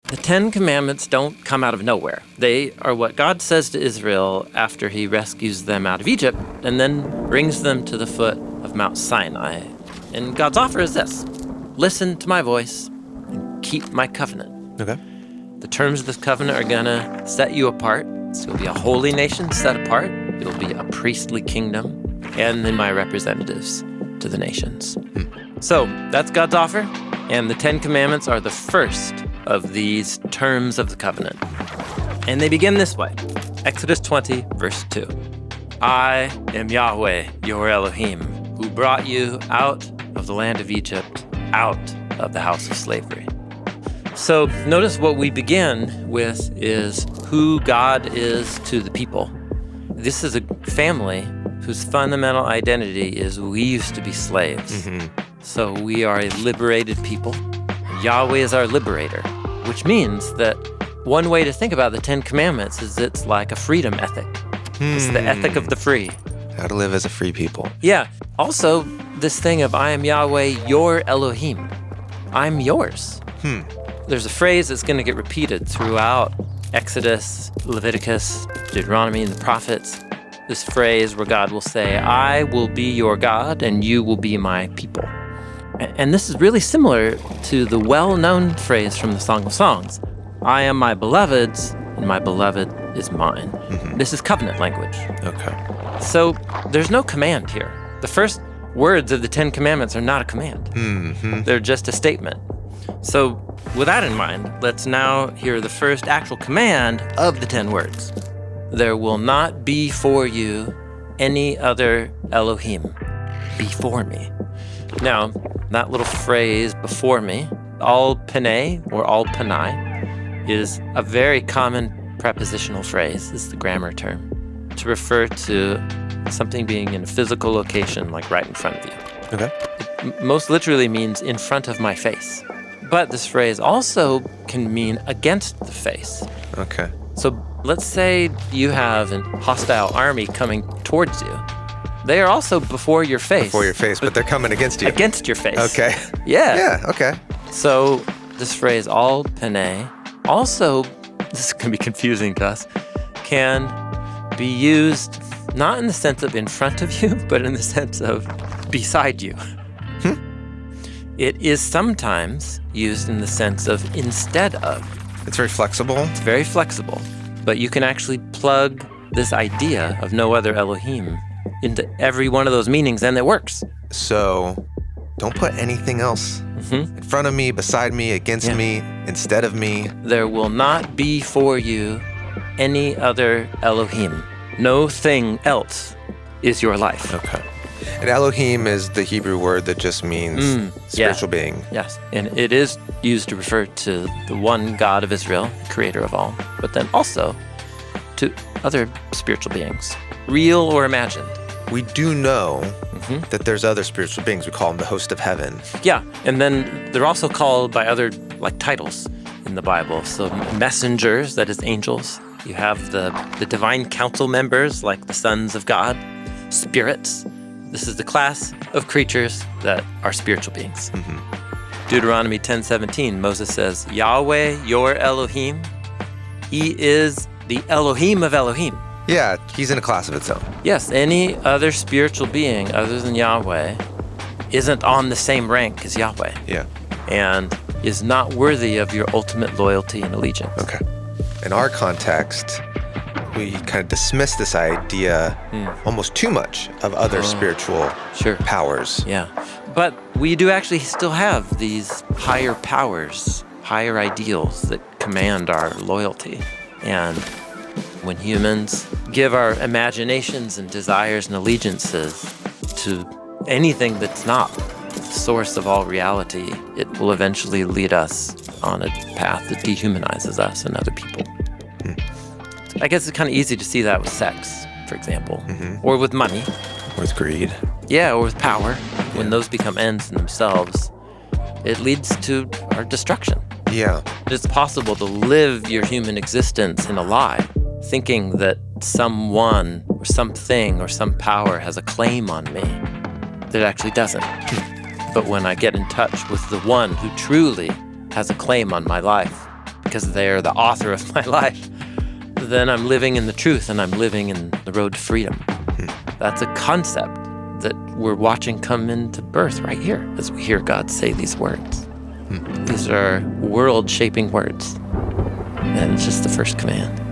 The 10 Commandments don't come out of nowhere. They are what God says to Israel after he rescues them out of Egypt and then brings them to the foot of Mount Sinai. And God's offer is this: listen to my voice and keep my covenant. Okay. The terms of this covenant are gonna set you apart. So you'll be a holy nation set apart. You'll be a priestly kingdom, and then my representatives to the nations. So that's God's offer, and the 10 Commandments are the first of these terms of the covenant. And they begin this way. Exodus 20, verse 2. I am Yahweh, your Elohim, who brought you out of the land of Egypt, out of the house of slavery. So notice what we begin with is who God is to the people. This is a family whose fundamental identity is we used to be slaves. So we are a liberated people. Yahweh is our liberator, which means that one way to think about the 10 Commandments is it's like a freedom ethic. It's the ethic of the free. How to live as a free people. Yeah. Also, this thing of I am Yahweh, your Elohim. I'm yours. There's a phrase that's going to get repeated throughout Exodus, Leviticus, Deuteronomy, and the prophets. This phrase where God will say, I will be your God and you will be my people. And this is really similar to the well-known phrase from the Song of Songs. I am my beloved's and my beloved is mine. This is covenant language. Okay. So there's no command here. The first words of the 10 Commandments are not a command. They're just a statement. So with that in mind, let's now hear the first actual command of the 10 words. There will not be for you any other Elohim before me. Now, that little phrase, before me, all Panai or all Panai, is a very common prepositional phrase. This is the grammar term to refer to something being in a physical location, like right in front of you. Okay. It most literally means in front of my face. But this phrase also can mean against the face. Okay. So let's say you have a hostile army coming towards you. They are also before your face. Before your face, but they're coming against you. Against your face. Okay. Yeah. Yeah, okay. So this phrase, all Panai, also, this can be confusing to us, can be used not in the sense of in front of you, but in the sense of beside you. It is sometimes used in the sense of instead of. It's very flexible. It's very flexible, but you can actually plug this idea of no other Elohim into every one of those meanings, and it works. So don't put anything else in front of me, beside me, against me, instead of me. There will not be for you any other Elohim. No thing else is your life. Okay. And Elohim is the Hebrew word that just means spiritual being. Yes, and it is used to refer to the one God of Israel, creator of all, but then also to other spiritual beings, real or imagined. We do know that there's other spiritual beings. We call them the host of heaven. Yeah, and then they're also called by other titles in the Bible. So messengers, that is angels. You have the divine council members, like the sons of God, spirits. This is the class of creatures that are spiritual beings. Deuteronomy 10:17, Moses says, Yahweh, your Elohim, he is the Elohim of Elohim. Yeah, he's in a class of its own. Yes, any other spiritual being other than Yahweh isn't on the same rank as Yahweh. Yeah. And is not worthy of your ultimate loyalty and allegiance. Okay. In our context, we kind of dismiss this idea almost too much of other spiritual powers. Yeah. But we do actually still have these higher powers, higher ideals that command our loyalty. And when humans give our imaginations and desires and allegiances to anything that's not the source of all reality, it will eventually lead us on a path that dehumanizes us and other people. I guess it's kind of easy to see that with sex, for example, or with money. With greed. Yeah, or with power. When those become ends in themselves, it leads to our destruction. Yeah. It's possible to live your human existence in a lie, thinking that someone or something or some power has a claim on me that it actually doesn't. But when I get in touch with the one who truly has a claim on my life, because they are the author of my life, then I'm living in the truth and I'm living in the road to freedom. That's a concept that we're watching come into birth right here as we hear God say these words. These are world-shaping words. And it's just the first command.